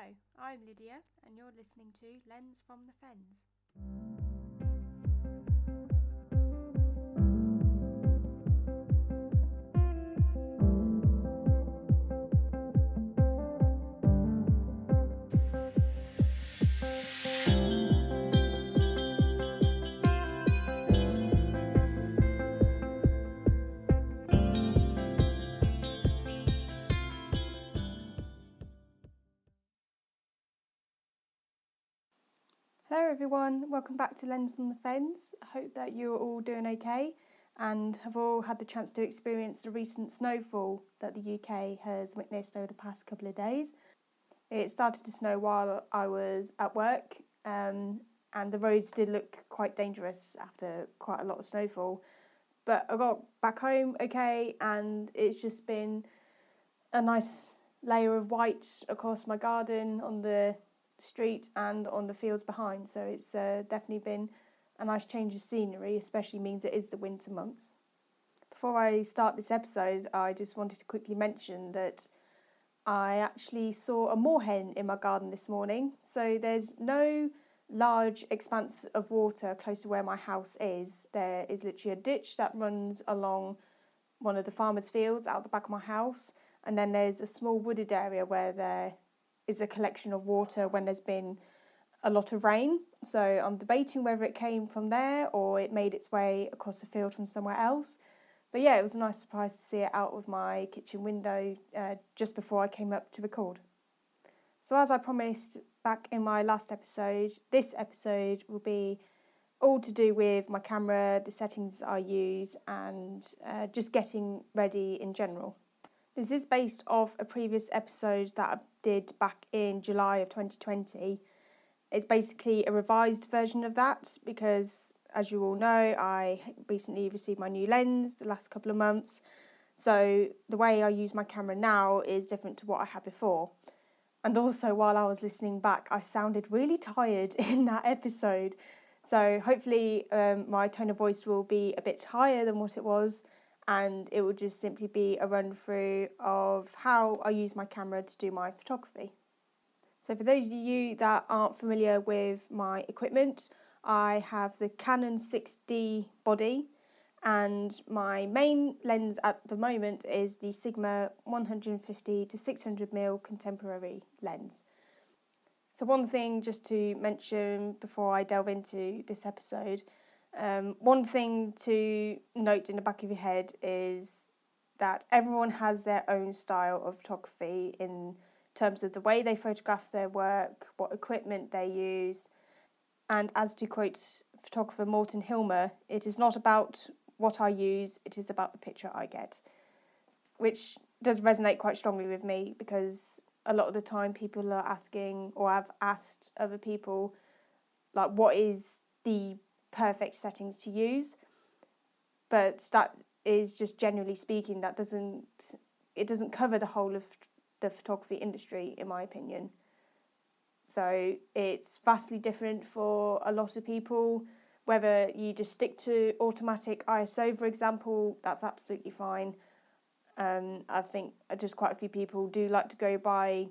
Hello, I'm Lydia and you're listening to Lens from the Fens. Hello everyone, welcome back to Lens from the Fens. I hope that you're all doing okay and have all had the chance to experience the recent snowfall that the UK has witnessed over the past couple of days. It started to snow while I was at work and the roads did look quite dangerous after quite a lot of snowfall. But I got back home okay and it's just been a nice layer of white across my garden, on the street and on the fields behind, so it's definitely been a nice change of scenery, especially means it is the winter months. Before I start this episode, I just wanted to quickly mention that I actually saw a moorhen in my garden this morning. So there's no large expanse of water close to where my house is. There is literally a ditch that runs along one of the farmers' fields out the back of my house, and then there's a small wooded area where there is a collection of water when there's been a lot of rain. So I'm debating whether it came from there or it made its way across the field from somewhere else. But yeah, it was a nice surprise to see it out of my kitchen window just before I came up to record. So as I promised back in my last episode, this episode will be all to do with my camera, the settings I use, and just getting ready in general. This is based off a previous episode that I did back in July of 2020. It's basically a revised version of that because, as you all know, I recently received my new lens the last couple of months. So the way I use my camera now is different to what I had before. And also, while I was listening back, I sounded really tired in that episode. So hopefully my tone of voice will be a bit higher than what it was, and it will just simply be a run through of how I use my camera to do my photography. So for those of you that aren't familiar with my equipment, I have the Canon 6D body, and my main lens at the moment is the Sigma 150 to 600mm contemporary lens. So one thing just to mention before I delve into this episode, one thing to note in the back of your head is that everyone has their own style of photography in terms of the way they photograph their work, what equipment they use. And as to quote photographer Morten Hilmer, it is not about what I use, it is about the picture I get. Which does resonate quite strongly with me because a lot of the time people are asking, or I've asked other people, like, what is the perfect settings to use? But that is just generally speaking, it doesn't cover the whole of the photography industry, in my opinion. So it's vastly different for a lot of people. Whether you just stick to automatic ISO, for example, that's absolutely fine. I think just quite a few people do like to go by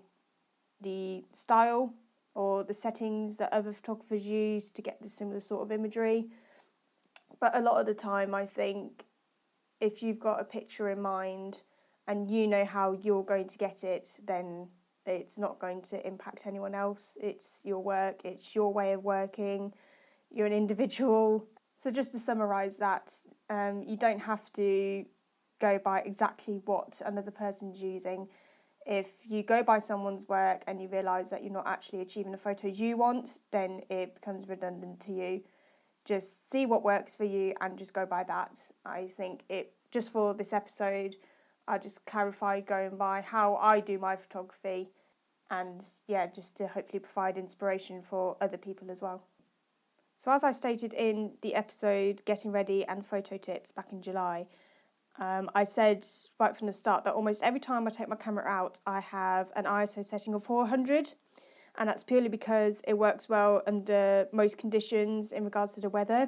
the style or the settings that other photographers use to get the similar sort of imagery. But a lot of the time, I think if you've got a picture in mind and you know how you're going to get it, then it's not going to impact anyone else. It's your work, it's your way of working, you're an individual. So just to summarise that, you don't have to go by exactly what another person's using. If you go by someone's work and you realise that you're not actually achieving the photos you want, then it becomes redundant to you. Just see what works for you and just go by that. I think just for this episode, I just clarify going by how I do my photography, and yeah, just to hopefully provide inspiration for other people as well. So as I stated in the episode Getting Ready and Photo Tips back in July, I said right from the start that almost every time I take my camera out, I have an ISO setting of 400, and that's purely because it works well under most conditions in regards to the weather,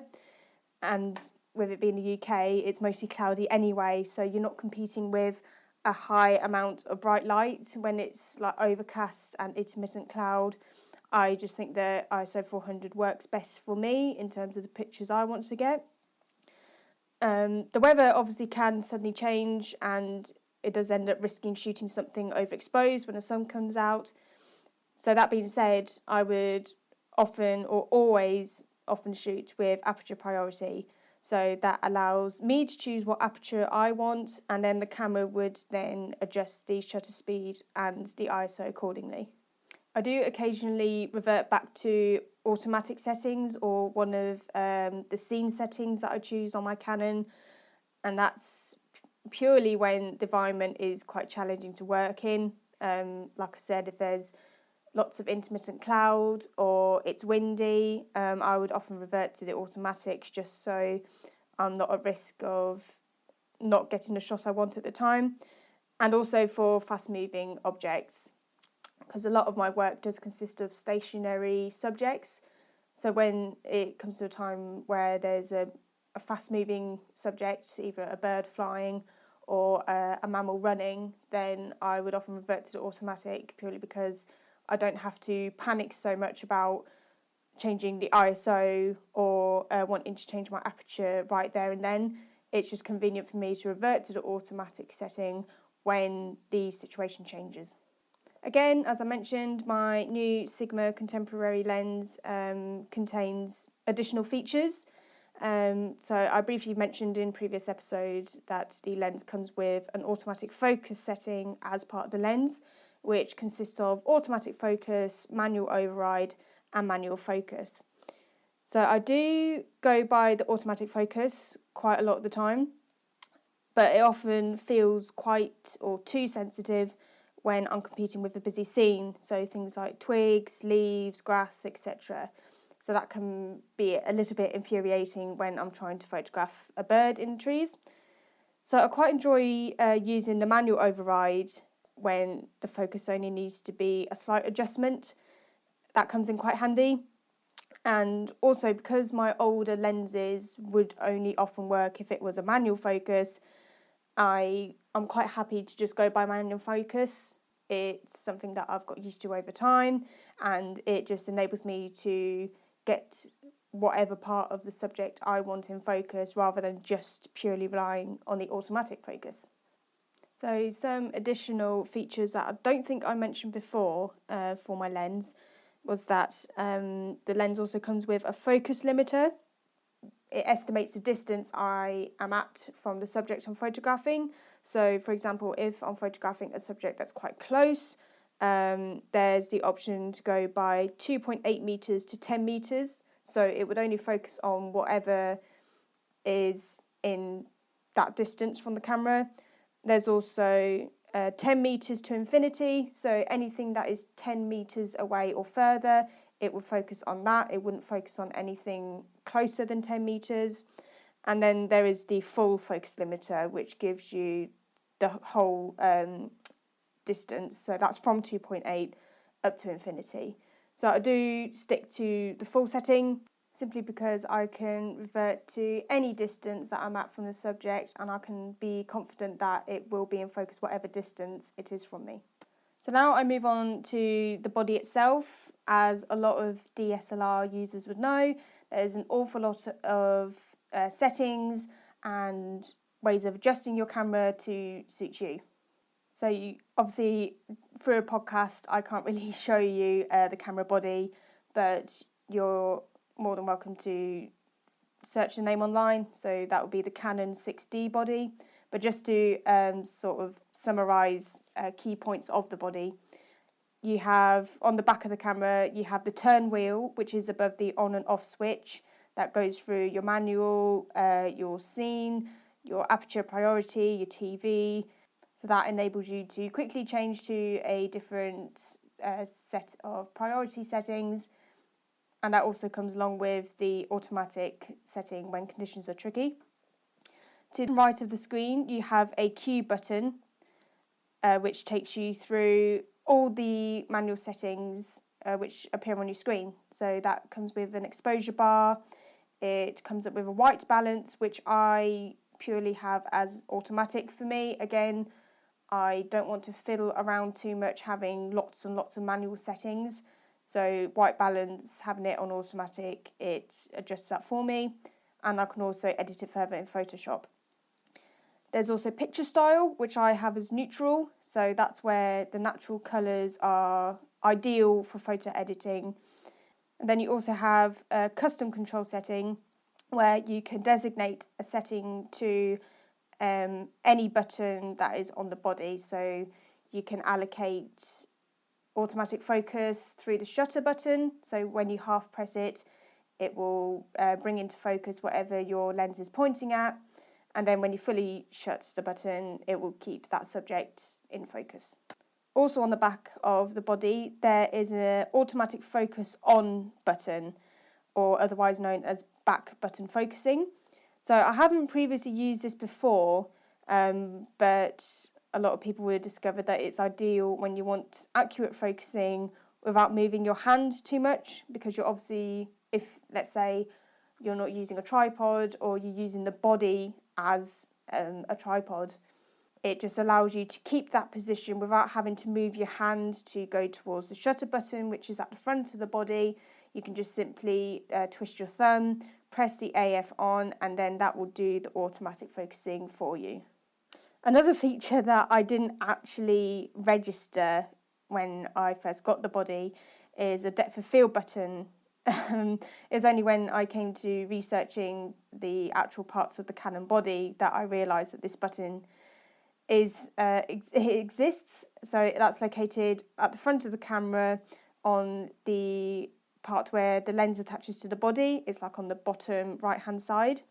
and with it being the UK, it's mostly cloudy anyway, so you're not competing with a high amount of bright light. When it's like overcast and intermittent cloud, I just think that ISO 400 works best for me in terms of the pictures I want to get. The weather obviously can suddenly change, and it does end up risking shooting something overexposed when the sun comes out. So that being said, I would always shoot with aperture priority. So that allows me to choose what aperture I want, and then the camera would then adjust the shutter speed and the ISO accordingly. I do occasionally revert back to automatic settings or one of the scene settings that I choose on my Canon, and that's purely when the environment is quite challenging to work in. Like I said, if there's lots of intermittent cloud or it's windy, I would often revert to the automatics just so I'm not at risk of not getting the shot I want at the time. And also for fast moving objects, because a lot of my work does consist of stationary subjects. So when it comes to a time where there's a fast moving subject, either a bird flying or a mammal running, then I would often revert to the automatic purely because I don't have to panic so much about changing the ISO or wanting to change my aperture right there and then. It's just convenient for me to revert to the automatic setting when the situation changes. Again, as I mentioned, my new Sigma contemporary lens contains additional features. So I briefly mentioned in previous episodes that the lens comes with an automatic focus setting as part of the lens, which consists of automatic focus, manual override, and manual focus. So I do go by the automatic focus quite a lot of the time, but it often feels quite or too sensitive when I'm competing with a busy scene, so things like twigs, leaves, grass, etc. So that can be a little bit infuriating when I'm trying to photograph a bird in the trees. So I quite enjoy using the manual override when the focus only needs to be a slight adjustment. That comes in quite handy. And also because my older lenses would only often work if it was a manual focus, I'm quite happy to just go by manual focus. It's something that I've got used to over time, and it just enables me to get whatever part of the subject I want in focus rather than just purely relying on the automatic focus. So some additional features that I don't think I mentioned before for my lens was that the lens also comes with a focus limiter. It estimates the distance I am at from the subject I'm photographing. So, for example, if I'm photographing a subject that's quite close, there's the option to go by 2.8 metres to 10 metres. So it would only focus on whatever is in that distance from the camera. There's also 10 metres to infinity. So anything that is 10 metres away or further, it would focus on that. It wouldn't focus on anything closer than 10 metres. And then there is the full focus limiter, which gives you the whole distance. So that's from 2.8 up to infinity. So I do stick to the full setting simply because I can revert to any distance that I'm at from the subject, and I can be confident that it will be in focus whatever distance it is from me. So now I move on to the body itself. As a lot of DSLR users would know, there's an awful lot of settings and ways of adjusting your camera to suit you. So obviously, through a podcast, I can't really show you the camera body, but you're more than welcome to search the name online. So that would be the Canon 6D body. But just to sort of summarise key points of the body, you have on the back of the camera, you have the turn wheel, which is above the on and off switch. That goes through your manual, your scene, your aperture priority, your TV. So that enables you to quickly change to a different set of priority settings. And that also comes along with the automatic setting when conditions are tricky. To the right of the screen, you have a Q button, which takes you through all the manual settings which appear on your screen. So that comes with an exposure bar. It comes up with a white balance, which I purely have as automatic for me. Again, I don't want to fiddle around too much having lots and lots of manual settings. So white balance, having it on automatic, it adjusts that for me, and I can also edit it further in Photoshop. There's also picture style, which I have as neutral, so that's where the natural colours are ideal for photo editing. And then you also have a custom control setting, where you can designate a setting to any button that is on the body. So you can allocate automatic focus through the shutter button. So when you half press it, it will bring into focus whatever your lens is pointing at. And then when you fully shut the button, it will keep that subject in focus. Also on the back of the body, there is an automatic focus on button, or otherwise known as back button focusing. So I haven't previously used this before, but a lot of people will discover that it's ideal when you want accurate focusing without moving your hand too much, because you're obviously, if let's say you're not using a tripod or you're using the body as a tripod, it just allows you to keep that position without having to move your hand to go towards the shutter button, which is at the front of the body. You can just simply twist your thumb, press the AF on, and then that will do the automatic focusing for you. Another feature that I didn't actually register when I first got the body is a depth of field button. It was only when I came to researching the actual parts of the Canon body that I realised that this button exists. So that's located at the front of the camera on the part where the lens attaches to the body. It's like on the bottom right hand side.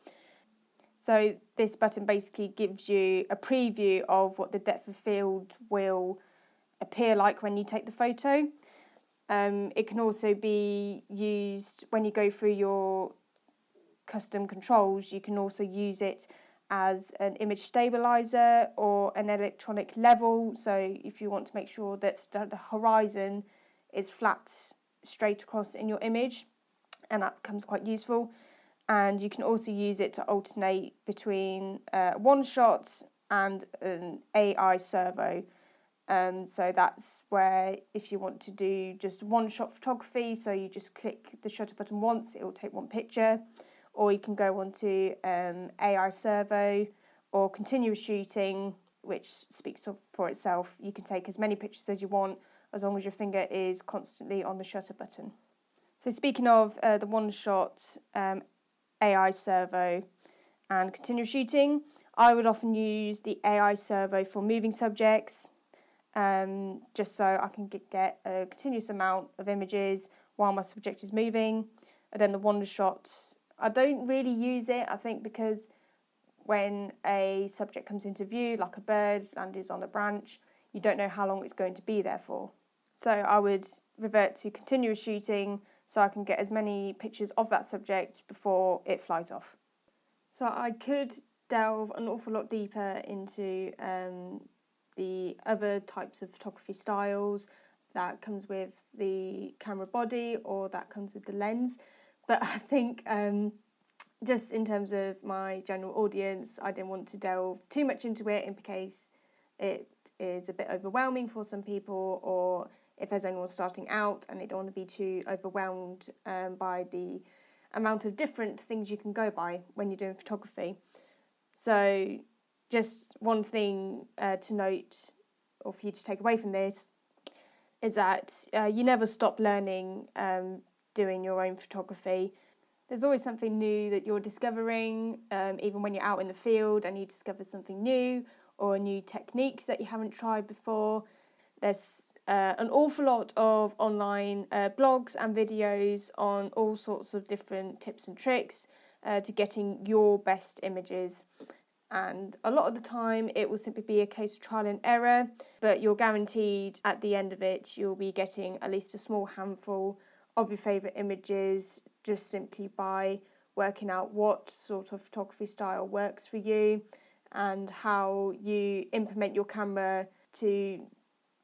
So this button basically gives you a preview of what the depth of field will appear like when you take the photo. It can also be used when you go through your custom controls. You can also use it as an image stabilizer or an electronic level. So if you want to make sure that the horizon is flat straight across in your image, and that becomes quite useful. And you can also use it to alternate between one shot and an AI servo. So that's where if you want to do just one shot photography, so you just click the shutter button once, it will take one picture, or you can go on to AI servo or continuous shooting, which speaks for itself. You can take as many pictures as you want as long as your finger is constantly on the shutter button. So speaking of the one shot AI servo and continuous shooting, I would often use the AI servo for moving subjects, just so I can get a continuous amount of images while my subject is moving. And then the one shot, I don't really use it, I think, because when a subject comes into view, like a bird lands on a branch, you don't know how long it's going to be there for. So I would revert to continuous shooting so I can get as many pictures of that subject before it flies off. So I could delve an awful lot deeper into the other types of photography styles that comes with the camera body or that comes with the lens, but I think just in terms of my general audience, I didn't want to delve too much into it in case it is a bit overwhelming for some people, or if there's anyone starting out and they don't want to be too overwhelmed by the amount of different things you can go by when you're doing photography. So just one thing to note, or for you to take away from this, is that you never stop learning doing your own photography. There's always something new that you're discovering, even when you're out in the field and you discover something new or a new technique that you haven't tried before. There's an awful lot of online blogs and videos on all sorts of different tips and tricks to getting your best images. And a lot of the time it will simply be a case of trial and error, but you're guaranteed at the end of it you'll be getting at least a small handful of your favourite images just simply by working out what sort of photography style works for you and how you implement your camera to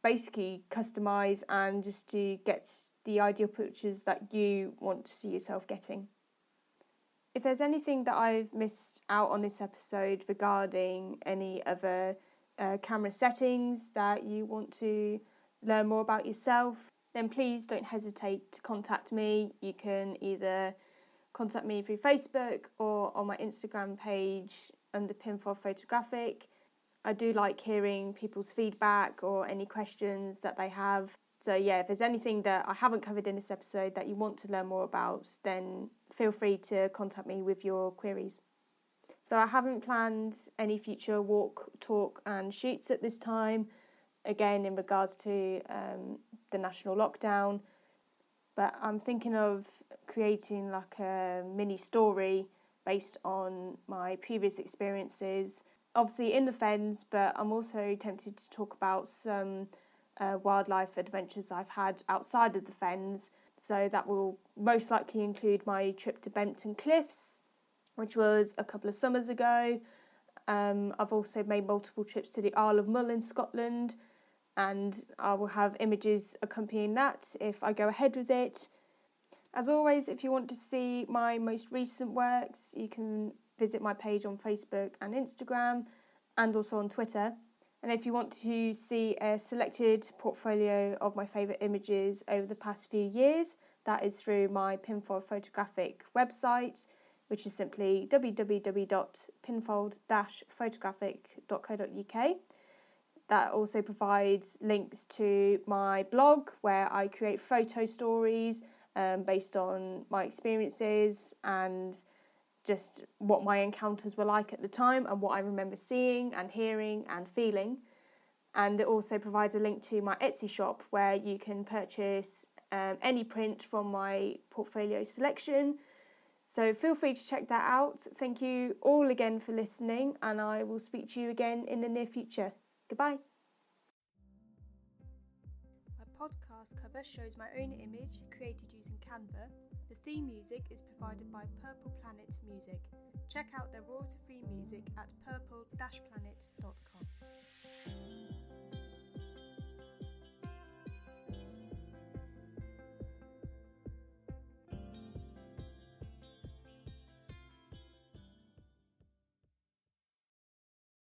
basically customise and just to get the ideal pictures that you want to see yourself getting. If there's anything that I've missed out on this episode regarding any other camera settings that you want to learn more about yourself, then please don't hesitate to contact me. You can either contact me through Facebook or on my Instagram page under Pinfold Photographic. I do like hearing people's feedback or any questions that they have. So yeah, if there's anything that I haven't covered in this episode that you want to learn more about, then feel free to contact me with your queries. So I haven't planned any future walk, talk and shoots at this time, again in regards to the national lockdown, but I'm thinking of creating like a mini story based on my previous experiences, obviously in the Fens, but I'm also tempted to talk about some wildlife adventures I've had outside of the Fens. So that will most likely include my trip to Bempton Cliffs, which was a couple of summers ago. I've also made multiple trips to the Isle of Mull in Scotland, and I will have images accompanying that if I go ahead with it. As always, if you want to see my most recent works, you can visit my page on Facebook and Instagram, and also on Twitter. And if you want to see a selected portfolio of my favourite images over the past few years, that is through my Pinfold Photographic website, which is simply www.pinfold-photographic.co.uk. That also provides links to my blog, where I create photo stories based on my experiences and just what my encounters were like at the time and what I remember seeing and hearing and feeling. And it also provides a link to my Etsy shop, where you can purchase any print from my portfolio selection. So feel free to check that out. Thank you all again for listening, and I will speak to you again in the near future. Goodbye. My podcast cover shows my own image created using Canva. The theme music is provided by Purple Planet Music. Check out their royalty-free music at purple-planet.com.